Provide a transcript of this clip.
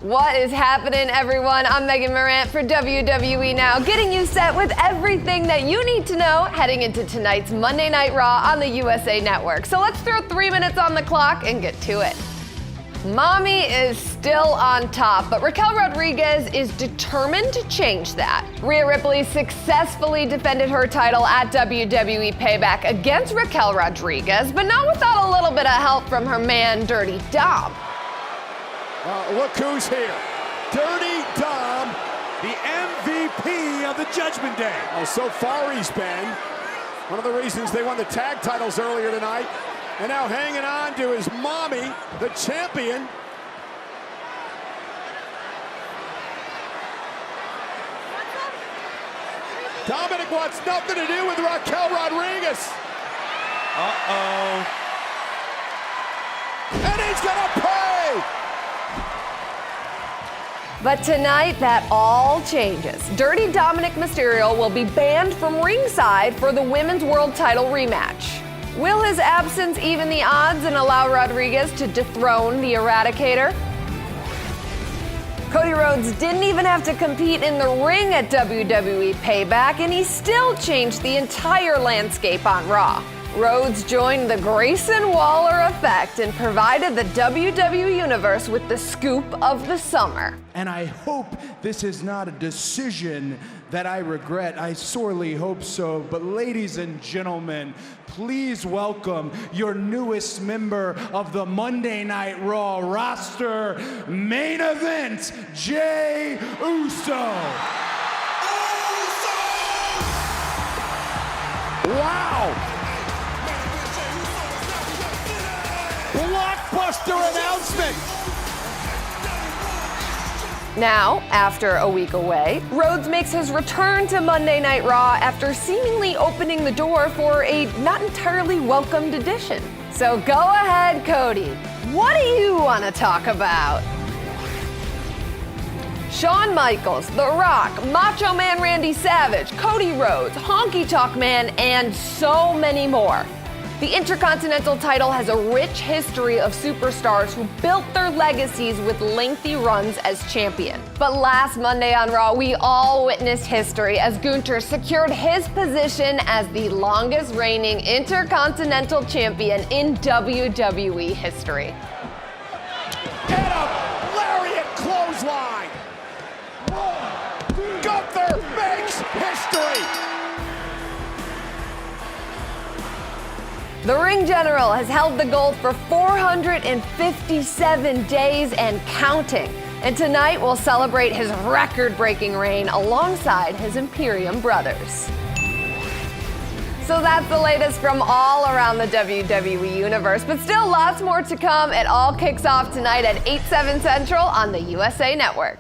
What is happening, everyone? I'm Megan Morant for WWE Now, getting you set with everything that you need to know heading into tonight's Monday Night Raw on the USA Network. So let's throw 3 minutes on the clock and get to it. Mommy is still on top, but Raquel Rodriguez is determined to change that. Rhea Ripley successfully defended her title at WWE Payback against Raquel Rodriguez, but not without a little bit of help from her man, Dirty Dom. Look who's here. Dirty Dom, the MVP of the Judgment Day. Oh, so far he's been. One of the reasons they won the tag titles earlier tonight. And now hanging on to his mommy, the champion. Dominic wants nothing to do with Raquel Rodriguez. Uh-oh. And he's gonna pay! But tonight, that all changes. Dirty Dominic Mysterio will be banned from ringside for the Women's World Title rematch. Will his absence even the odds and allow Rodriguez to dethrone the Eradicator? Cody Rhodes didn't even have to compete in the ring at WWE Payback, and he still changed the entire landscape on Raw. Rhodes joined the Grayson Waller effect and provided the WWE Universe with the scoop of the summer. And I hope this is not a decision that I regret. I sorely hope so. But ladies and gentlemen, please welcome your newest member of the Monday Night Raw roster, main event, Jey Uso. Wow! Blockbuster announcement! Now, after a week away, Rhodes makes his return to Monday Night Raw after seemingly opening the door for a not entirely welcomed addition. So go ahead, Cody. What do you want to talk about? Shawn Michaels, The Rock, Macho Man Randy Savage, Cody Rhodes, Honky Tonk Man, and so many more. The Intercontinental title has a rich history of superstars who built their legacies with lengthy runs as champion. But last Monday on Raw, we all witnessed history as Gunther secured his position as the longest reigning Intercontinental champion in WWE history. And a lariat clothesline! Gunther makes history! The Ring General has held the gold for 457 days and counting. And tonight we'll celebrate his record-breaking reign alongside his Imperium brothers. So that's the latest from all around the WWE Universe, but still lots more to come. It all kicks off tonight at 8/7 Central on the USA Network.